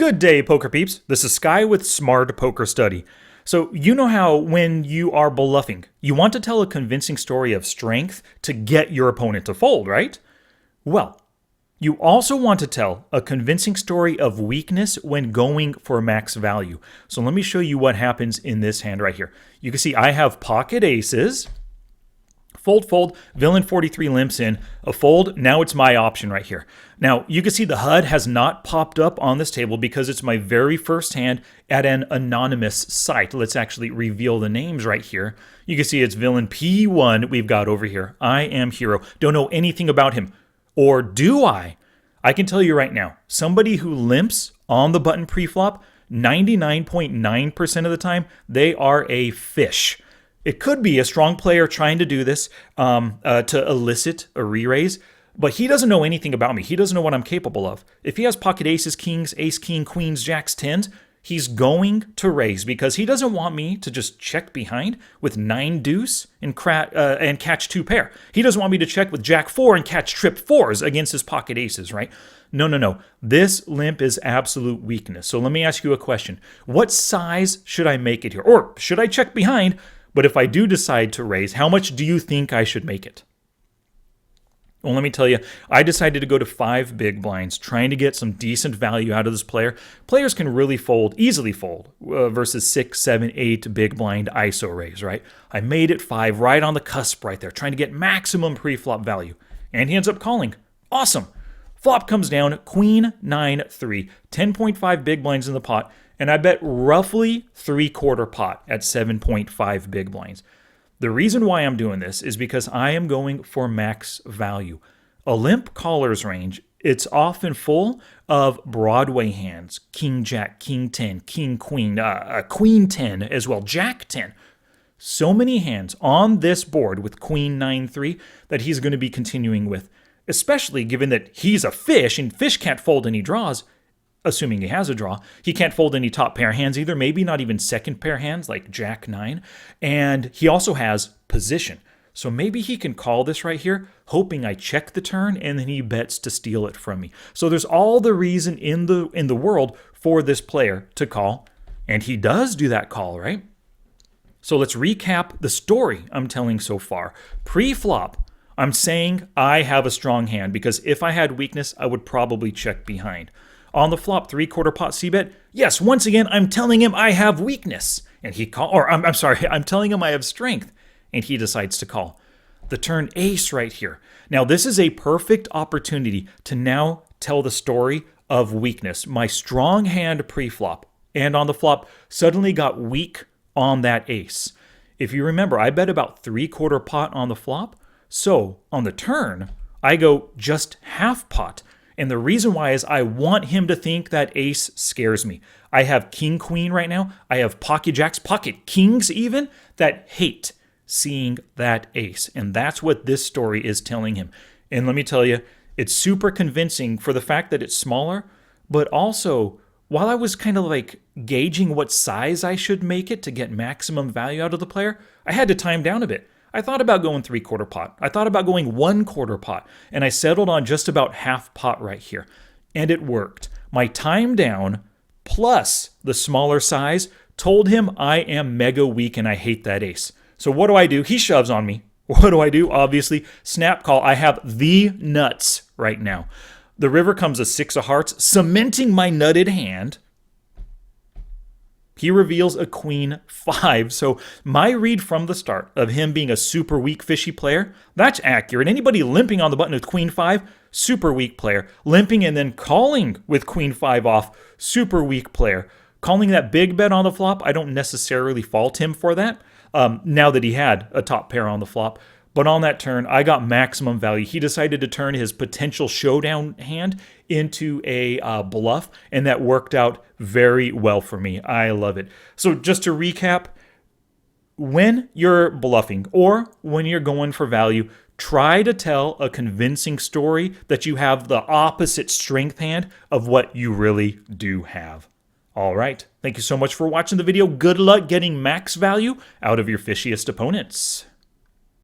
Good day, poker peeps. This is Sky with Smart Poker Study. So, you know how when you are bluffing, you want to tell a convincing story of strength to get your opponent to fold, right? Well, you also want to tell a convincing story of weakness when going for max value. So let me show you what happens in this hand right here. You can see I have pocket aces. Fold, fold, villain 43 limps in, a fold, now it's my option right here. Now, you can see the HUD has not popped up on this table because it's my very first hand at an anonymous site. Let's actually reveal the names right here. You can see it's villain P1 we've got over here. I am hero. Don't know anything about him. Or do I? I can tell you right now, somebody who limps on the button preflop, 99.9% of the time, they are a fish. It could be a strong player trying to do this to elicit a re-raise, but he doesn't know anything about me. He doesn't know what I'm capable of. If he has pocket aces, kings, ace, king, queens, jacks, tens, he's going to raise because he doesn't want me to just check behind with 9 deuce and catch 2 pair. He doesn't want me to check with jack 4 and catch trip 4s against his pocket aces, right? No. This limp is absolute weakness. So let me ask you a question. What size should I make it here? Or should I check behind? But if I do decide to raise, how much do you think I should make it? Well, let me tell you, I decided to go to 5 big blinds, trying to get some decent value out of this player. Players can really fold, easily fold, versus 6, 7, 8 big blind ISO raise, right? I made it 5, right on the cusp right there, trying to get maximum pre-flop value. And he ends up calling. Awesome. Flop comes down, queen, 9, 3, 10.5 big blinds in the pot, and I bet roughly 3/4 pot at 7.5 big blinds. The reason why I'm doing this is because I am going for max value. A limp caller's range, it's often full of Broadway hands, king, jack, king 10, king, queen, queen 10 as well, jack 10. So many hands on this board with queen 9-3 that he's going to be continuing with, especially given that he's a fish and fish can't fold any draws. Assuming he has a draw, he can't fold any top pair hands either, maybe not even second pair hands like jack 9. And he also has position. So maybe he can call this right here, hoping I check the turn, and then he bets to steal it from me. So there's all the reason in the world for this player to call, and he does do that call, right? So let's recap the story I'm telling so far. Pre-flop, I'm saying I have a strong hand because if I had weakness, I would probably check behind. On the flop, 3/4 pot c-bet. Yes, once again, I'm telling him I have weakness. And he I'm telling him I have strength. And he decides to call. The turn ace right here. Now, this is a perfect opportunity to now tell the story of weakness. My strong hand pre-flop and on the flop suddenly got weak on that ace. If you remember, I bet about 3/4 pot on the flop. So on the turn, I go just half pot. And the reason why is I want him to think that ace scares me. I have king, queen right now. I have pocket jacks, pocket kings even, that hate seeing that ace. And that's what this story is telling him. And let me tell you, it's super convincing for the fact that it's smaller, but also while I was kind of like gauging what size I should make it to get maximum value out of the player, I had to time down a bit. I thought about going 3/4 pot. I thought about going 1/4 pot. And I settled on just about half pot right here. And it worked. My time down plus the smaller size told him I am mega weak and I hate that ace. So what do? He shoves on me. What do? Obviously, snap call. I have the nuts right now. The river comes a 6 of hearts, cementing my nutted hand. He reveals a queen 5. So my read from the start of him being a super weak fishy player, that's accurate. Anybody limping on the button with queen 5, super weak player. Limping and then calling with queen 5 off, super weak player. Calling that big bet on the flop, I don't necessarily fault him for that, now that he had a top pair on the flop. But on that turn, I got maximum value. He decided to turn his potential showdown hand into a bluff, and that worked out very well for me. I love it. So just to recap, when you're bluffing or when you're going for value, try to tell a convincing story that you have the opposite strength hand of what you really do have. All right. Thank you so much for watching the video. Good luck getting max value out of your fishiest opponents.